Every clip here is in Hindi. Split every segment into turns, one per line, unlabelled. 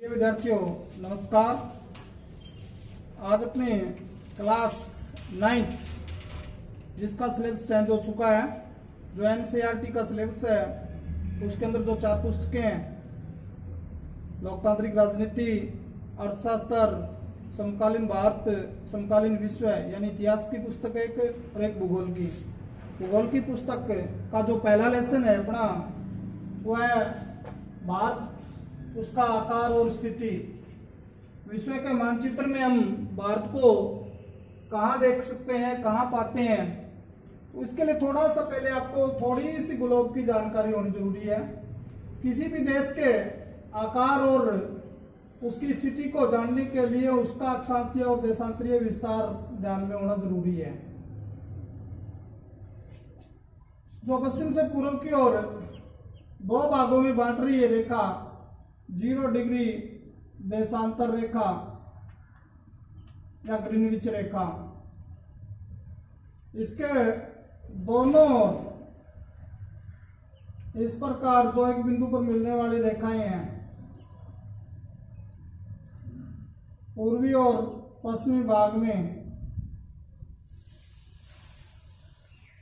विद्यार्थियों नमस्कार। आज अपने क्लास 9th जिसका सिलेबस चेंज हो चुका है, जो एनसीईआरटी का सिलेबस है, उसके अंदर जो 4 पुस्तकें हैं, लोकतांत्रिक राजनीति, अर्थशास्त्र, समकालीन भारत, समकालीन विश्व यानी इतिहास की पुस्तक एक और एक भूगोल की। भूगोल की पुस्तक का जो पहला लेसन है अपना, वो है भारत, उसका आकार और स्थिति। विश्व के मानचित्र में हम भारत को कहाँ देख सकते हैं, कहाँ पाते हैं, तो इसके लिए थोड़ा सा पहले आपको थोड़ी सी ग्लोब की जानकारी होनी जरूरी है। किसी भी देश के आकार और उसकी स्थिति को जानने के लिए उसका अक्षांशीय और देशांतरीय विस्तार ध्यान में होना जरूरी है। जो पश्चिम से पूर्व की ओर 2 भागों में बांट रही है रेखा, 0 डिग्री देशांतर रेखा या ग्रीनविच रेखा, इसके दोनों इस प्रकार जो एक बिंदु पर मिलने वाली रेखाएं हैं, पूर्वी और पश्चिमी भाग में,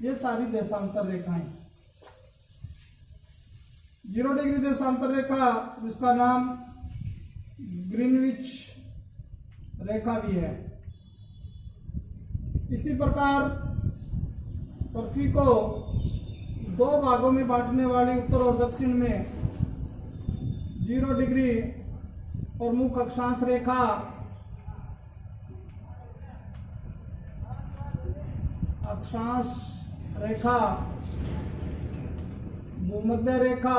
ये सारी देशांतर रेखाएं। 0 डिग्री देशांतर रेखा जिसका नाम ग्रीनविच रेखा भी है। इसी प्रकार पृथ्वी को 2 भागों में बांटने वाली उत्तर और दक्षिण में 0 डिग्री प्रमुख अक्षांश रेखा, भूमध्य रेखा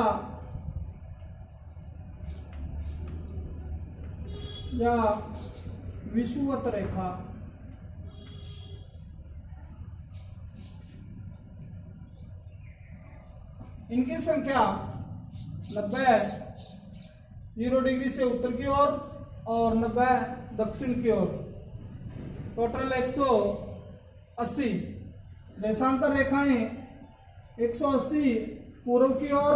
या विषुवत रेखा, इनकी संख्या 90 0 डिग्री से उत्तर की ओर और 90 दक्षिण की ओर, टोटल 180। देशांतर रेखाएं 180 पूर्व की ओर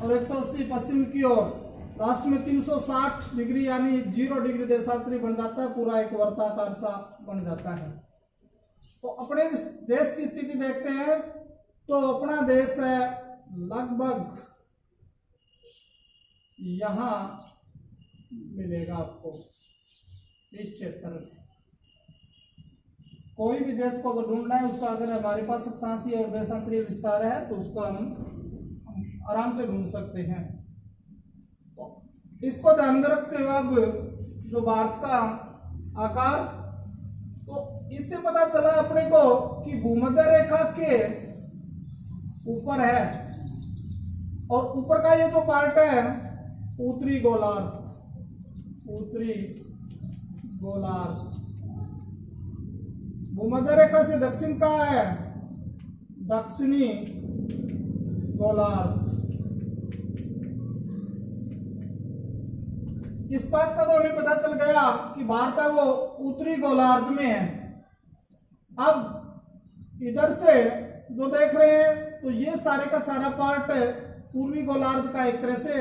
और 180 पश्चिम की ओर। लास्ट में 360 डिग्री यानी 0 डिग्री देशांतरी बन जाता है, पूरा एक वर्ताकार सा बन जाता है। तो अपने देश की स्थिति देखते हैं तो अपना देश है लगभग यहां मिलेगा आपको इस क्षेत्र में। कोई भी देश को अगर ढूंढना है, उसका अगर हमारे पास अक्षांशीय और देशांतरीय विस्तार है तो उसको हम आराम से ढूंढ सकते हैं। तो इसको ध्यान में रखते हुए अब जो भारत का आकार, तो इससे पता चला अपने को कि भूमध्य रेखा के ऊपर है और ऊपर का ये जो पार्ट है उत्तरी गोलार्ध, भूमध्य रेखा से दक्षिण का है दक्षिणी गोलार्ध। इस बात का तो हमें पता चल गया कि भारत है वो उत्तरी गोलार्ध में है। अब इधर से जो देख रहे हैं तो ये सारे का सारा पार्ट पूर्वी गोलार्ध का, एक तरह से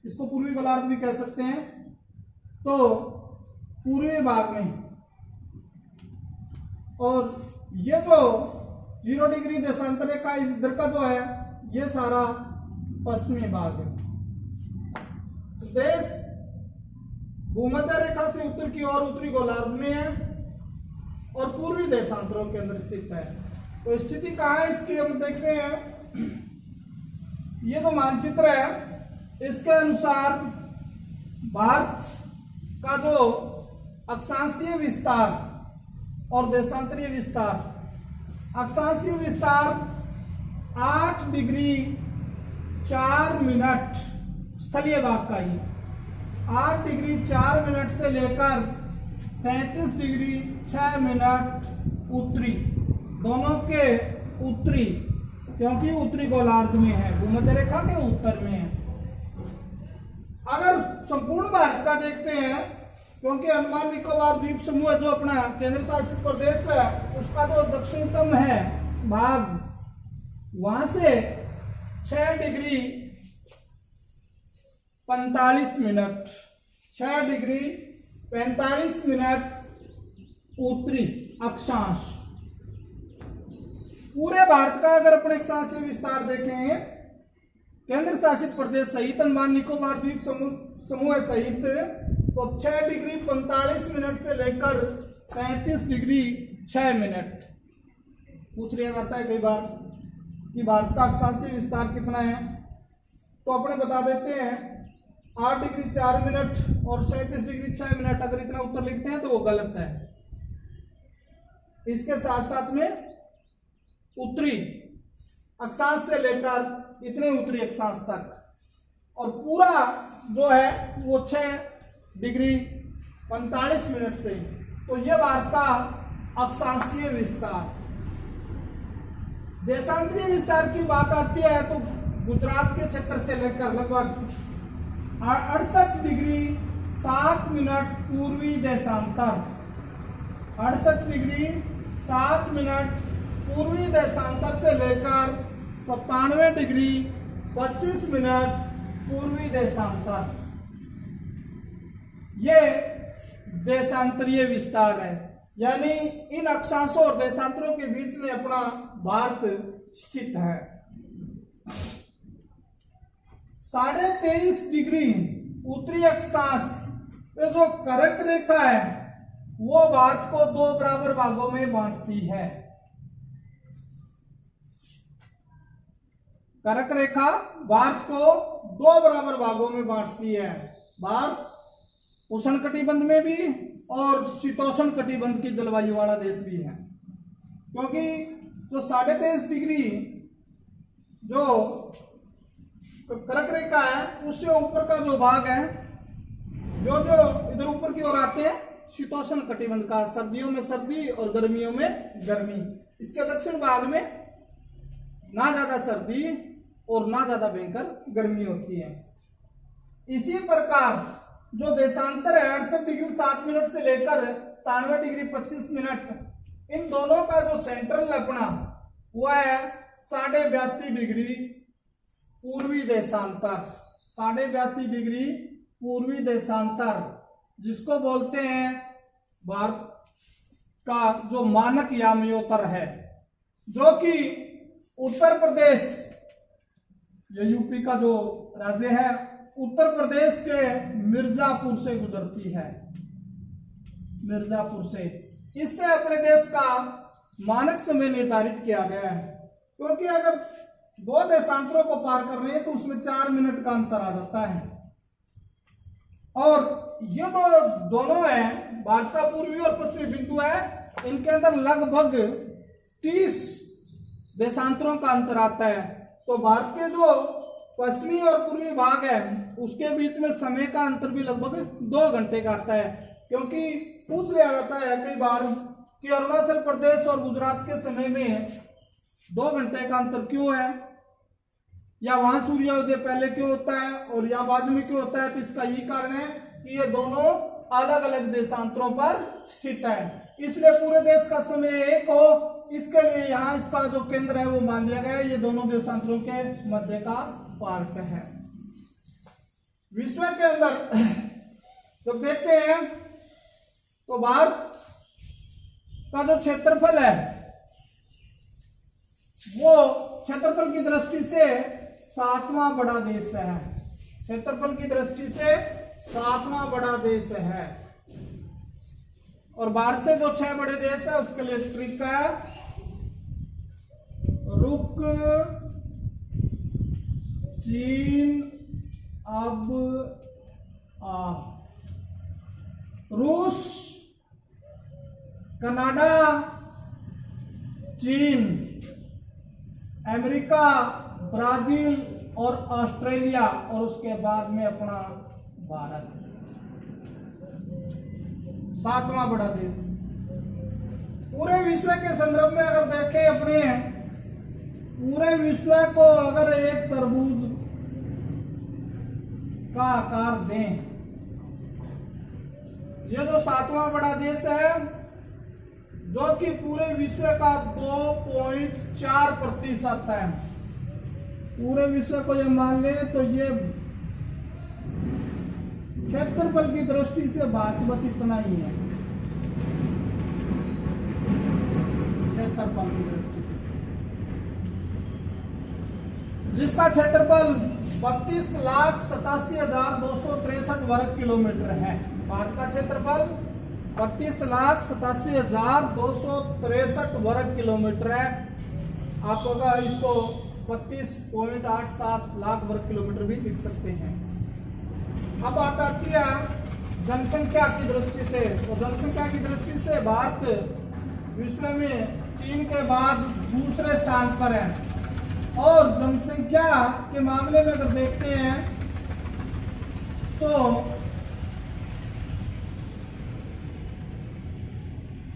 इसको पूर्वी गोलार्ध भी कह सकते हैं। तो पूर्वी भाग में, और ये जो 0 डिग्री देशांतर रेखा इधर का जो है, ये सारा पश्चिमी भाग है। देश भूमध्य रेखा से उत्तर की ओर उत्तरी गोलार्ध में है और पूर्वी देशांतरों के अंदर स्थित है। तो स्थिति कहाँ है इसकी हम देखते हैं। ये जो मानचित्र है, इसके अनुसार भारत का जो अक्षांशीय विस्तार और देशांतरीय विस्तार, अक्षांशीय विस्तार 8 डिग्री 4 मिनट स्थलीय भाग का ही, 8 डिग्री 4 मिनट से लेकर 37 डिग्री 6 मिनट उत्तरी, दोनों के उत्तरी, क्योंकि उत्तरी गोलार्ध में है, भूमध्य रेखा के उत्तर में है। अगर संपूर्ण भारत का देखते हैं, क्योंकि अंडमान निकोबार द्वीप समूह जो अपना केंद्र शासित प्रदेश है, उसका जो दक्षिणतम है भाग, वहां से 6 डिग्री 45 मिनट 6 डिग्री 45 मिनट उत्तरी अक्षांश। पूरे भारत का अगर अपने अक्षांशीय विस्तार देखें, केंद्र शासित प्रदेश सहित अंडमान निकोबार द्वीप समूह सहित, तो 6 डिग्री 45 मिनट से लेकर 37 डिग्री 6 मिनट। पूछ लिया जाता है कई बार कि भारत का अक्षांशीय विस्तार कितना है, तो अपने बता देते हैं 8 डिग्री 4 मिनट और 37 डिग्री 6 मिनट। अगर इतना उत्तर लिखते हैं तो वो गलत है। इसके साथ साथ में उत्तरी अक्षांश से लेकर इतने उत्तरी अक्षांश तक, और पूरा जो है वो 6 डिग्री 45 मिनट से। तो ये भारत का अक्षांशीय विस्तार। देशांतरीय विस्तार की बात आती है तो गुजरात के क्षेत्र से लेकर लगभग 68 डिग्री 7 मिनट पूर्वी देशांतर, 68 डिग्री 7 मिनट पूर्वी देशांतर से लेकर 97 डिग्री 25 मिनट पूर्वी देशांतर, ये देशांतरीय विस्तार है। यानी इन अक्षांशों और देशांतरों के बीच में अपना भारत स्थित है। 23.5 डिग्री उत्तरी अक्षांश पे जो कर्क रेखा है वो भारत को 2 बराबर भागों में बांटती है। कर्क रेखा भारत को 2 बराबर भागों में बांटती है। भारत उष्ण कटिबंध में भी और शीतोष्ण कटिबंध की जलवायु वाला देश भी है, क्योंकि जो 23.5 डिग्री जो कर्क रेखा है उससे ऊपर का जो भाग है, जो इधर ऊपर की ओर आते हैं शीतोष्ण कटिबंध का, सर्दियों में सर्दी और गर्मियों में गर्मी। इसके दक्षिण भाग में ना ज्यादा सर्दी और ना ज्यादा भयंकर गर्मी होती है। इसी प्रकार जो देशांतर है 68 डिग्री 7 मिनट से लेकर 97 डिग्री 25 मिनट, इन दोनों का जो सेंट्रल अपना वो है 82.5 डिग्री पूर्वी देशांतर, 82.5 डिग्री पूर्वी देशांतर, जिसको बोलते हैं भारत का जो मानक यामयोत्तर है, जो कि उत्तर प्रदेश, ये यूपी का जो राज्य है, उत्तर प्रदेश के मिर्जापुर से गुजरती है, मिर्जापुर से। इससे अपने देश का मानक समय निर्धारित किया गया है, क्योंकि अगर 2 देशांतरों को पार कर रहे हैं तो उसमें 4 मिनट का अंतर आ जाता है। और ये दोनों है, भारत का पूर्वी और पश्चिमी बिंदु है, इनके अंदर लगभग 30 देशांतरों का अंतर आता है। तो भारत के जो पश्चिमी और पूर्वी भाग है उसके बीच में समय का अंतर भी लगभग 2 घंटे का आता है, क्योंकि पूछ लिया जाता है कई बार कि अरुणाचल प्रदेश और गुजरात के समय में 2 घंटे का अंतर क्यों है, या वहां सूर्योदय पहले क्यों होता है और या बाद में क्यों होता है। तो इसका यही कारण है कि ये दोनों अलग अलग देशांतरों पर स्थित है, इसलिए पूरे देश का समय एक हो, इसके लिए यहाँ इसका जो केंद्र है वो मान लिया गया है। ये दोनों देशांतरों के मध्य का पार्क है। विश्व के अंदर जब देखते हैं तो भारत का जो क्षेत्रफल है वो क्षेत्रफल की दृष्टि से 7वां बड़ा देश है, क्षेत्रफल की दृष्टि से 7वां बड़ा देश है। और भारत से जो 6 बड़े देश है उसके लिए ट्रिक है, रुक, चीन, अब रूस, कनाडा, चीन, अमेरिका, ब्राजील और ऑस्ट्रेलिया, और उसके बाद में अपना भारत, 7वां बड़ा देश। पूरे विश्व के संदर्भ में अगर देखें, अपने पूरे विश्व को अगर एक तरबूज का आकार दें, ये जो 7वां बड़ा देश है जो कि पूरे विश्व का 2.4% है, पूरे विश्व को ये मान ले तो ये क्षेत्रफल की दृष्टि से भारत बस इतना ही है, क्षेत्रफल की दृष्टि से, जिसका क्षेत्रफल 32,87,263 वर्ग किलोमीटर है। भारत का क्षेत्रफल 32,87,263 वर्ग किलोमीटर है। आप होगा इसको 32.87 लाख वर्ग किलोमीटर भी लिख सकते हैं। अब बात आती है जनसंख्या की दृष्टि से। तो जनसंख्या की दृष्टि से भारत विश्व में चीन के बाद दूसरे स्थान पर है। और जनसंख्या के मामले में अगर देखते हैं तो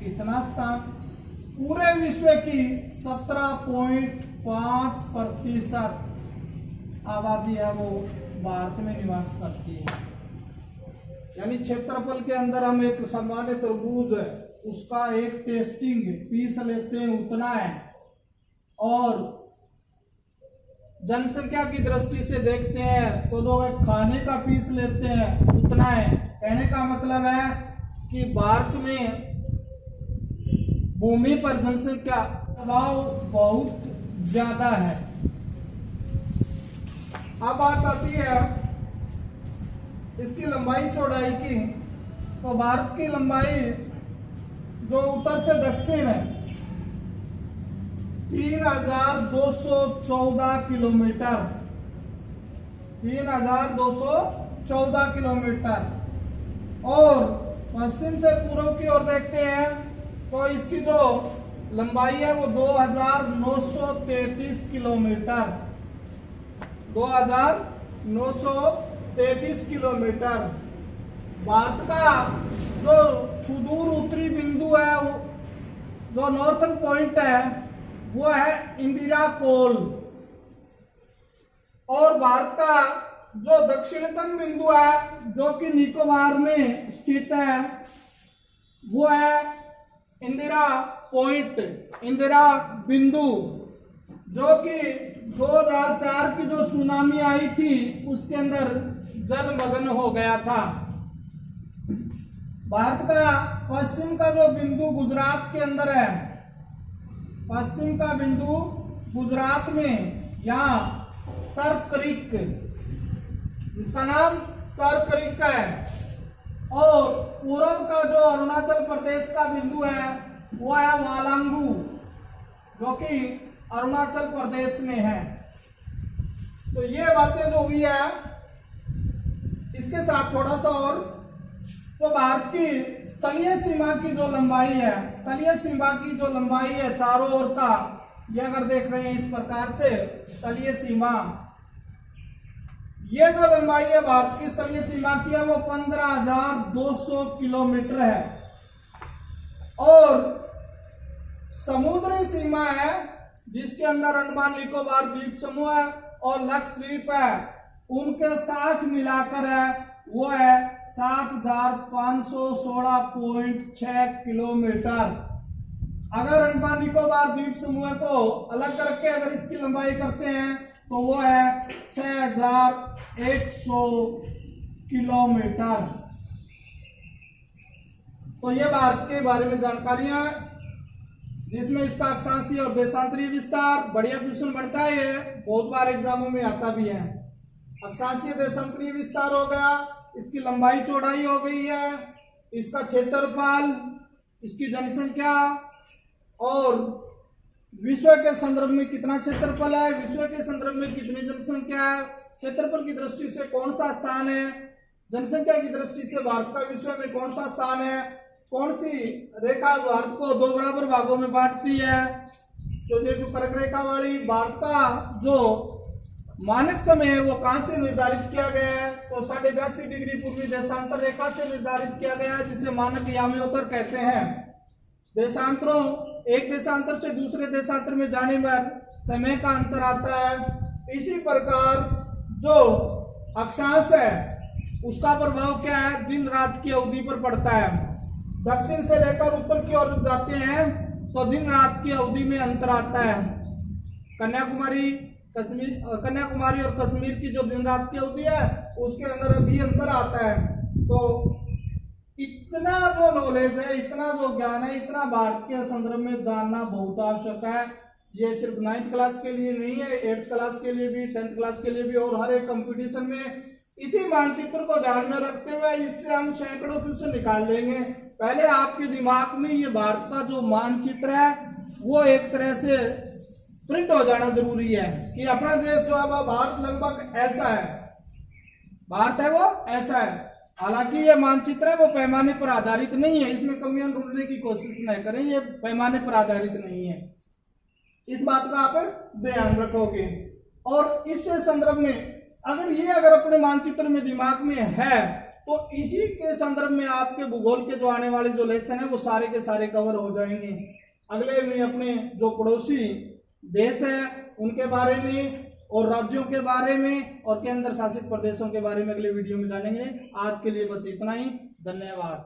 इतना स्थान पूरे विश्व की 17.5% आबादी है वो भारत में निवास करती है। यानी क्षेत्रफल के अंदर हम एक सामान्य तरबूज है उसका एक टेस्टिंग पीस लेते हैं उतना है, और जनसंख्या की दृष्टि से देखते हैं तो लोग एक खाने का पीस लेते हैं उतना है। कहने का मतलब है कि भारत में भूमि पर जनसंख्या दबाव बहुत ज्यादा है। अब बात आती है इसकी लंबाई चौड़ाई की। तो भारत की लंबाई जो उत्तर से दक्षिण है 3,214 किलोमीटर, 3,214 किलोमीटर। और पश्चिम से पूर्व की ओर देखते हैं तो इसकी जो लंबाई है वो 2,933 किलोमीटर, 2,933 किलोमीटर। भारत का जो सुदूर उत्तरी बिंदु है जो नॉर्थन पॉइंट है वो है इंदिरा कोल, और भारत का जो दक्षिणतम बिंदु है जो कि निकोबार में स्थित है वो है इंदिरा पॉइंट, इंदिरा बिंदु, जो कि 2004 की जो सुनामी आई थी उसके अंदर जलमग्न हो गया था। भारत का पश्चिम का जो बिंदु गुजरात के अंदर है, पश्चिम का बिंदु गुजरात में यहाँ सर क्रीक, इसका नाम सर क्रीक है। और पूर्व का जो अरुणाचल प्रदेश का बिंदु है वो है वालांगू, जो कि अरुणाचल प्रदेश में है। तो ये बातें जो हुई है इसके साथ थोड़ा सा और, तो भारत की स्थलीय सीमा की जो लंबाई है, स्थलीय सीमा की जो लंबाई है चारों ओर का, ये अगर देख रहे हैं इस प्रकार से स्थलीय सीमा, ये जो लंबाई है भारत की स्थलीय सीमा की है वो 15,200 किलोमीटर है। और समुद्री सीमा है जिसके अंदर अंडमान निकोबार द्वीप समूह है और लक्षद्वीप है, उनके साथ मिलाकर है वो है 7,516.6 किलोमीटर। अगर अंडमान निकोबार द्वीप समूह को अलग करके अगर इसकी लंबाई करते हैं तो वो है 6,100 किलोमीटर। तो ये भारत के बारे में जानकारियां जिसमें इसका अक्षांशीय और देशांतरीय विस्तार बढ़िया क्वेश्चन बनता है, बहुत बार एग्जामों में आता भी है। अक्षांशीय देशांतरीय विस्तार हो गया, इसकी लंबाई चौड़ाई हो गई है, इसका क्षेत्रफल, इसकी जनसंख्या और विश्व के संदर्भ में कितना क्षेत्रफल है, विश्व के संदर्भ में कितनी जनसंख्या है, क्षेत्रफल की दृष्टि से कौन सा स्थान है, जनसंख्या की दृष्टि से भारत का विश्व में कौन सा स्थान है, कौन सी रेखा भारत को 2 बराबर भागों में बांटती है। तो ये जो कर्क रेखा वाली भारत का जो मानक समय है वो कहां से निर्धारित किया गया है, तो 82.5 डिग्री पूर्वी देशांतर रेखा से निर्धारित किया गया है, जिसे मानक याम्योत्तर कहते हैं। देशांतरों, एक देशांतर से दूसरे देशांतर में जाने पर समय का अंतर आता है। इसी प्रकार जो अक्षांश है उसका प्रभाव क्या है, दिन रात की अवधि पर पड़ता है। दक्षिण से लेकर उत्तर की ओर जब जाते हैं तो दिन रात की अवधि में अंतर आता है। कन्याकुमारी और कश्मीर की जो दिन रात की अवधि है उसके अंदर भी अंतर आता है। इतना जो नॉलेज है, इतना जो ज्ञान है, इतना भारत के संदर्भ में जानना बहुत आवश्यक है। ये सिर्फ 9th क्लास के लिए नहीं है, 8th क्लास के लिए भी, 10th क्लास के लिए भी, और हर एक कंपटीशन में इसी मानचित्र को ध्यान में रखते हुए इससे हम सैकड़ों क्वेश्चन निकाल लेंगे। पहले आपके दिमाग में ये भारत का जो मानचित्र है वो एक तरह से प्रिंट हो जाना जरूरी है कि अपना देश जो है वह भारत लगभग ऐसा है, भारत है वो ऐसा है। हालांकि ये मानचित्र है वो पैमाने पर आधारित नहीं है, इसमें कमियां ढूंढने की कोशिश न करें, ये पैमाने पर आधारित नहीं है, इस बात का आप ध्यान रखोगे। और इस संदर्भ में अगर अपने मानचित्र में दिमाग में है तो इसी के संदर्भ में आपके भूगोल के जो आने वाले जो लेसन है वो सारे के सारे कवर हो जाएंगे। अगले में अपने जो पड़ोसी देश है उनके बारे में और राज्यों के बारे में और केंद्र शासित प्रदेशों के बारे में अगले वीडियो में जानेंगे। आज के लिए बस इतना ही, धन्यवाद।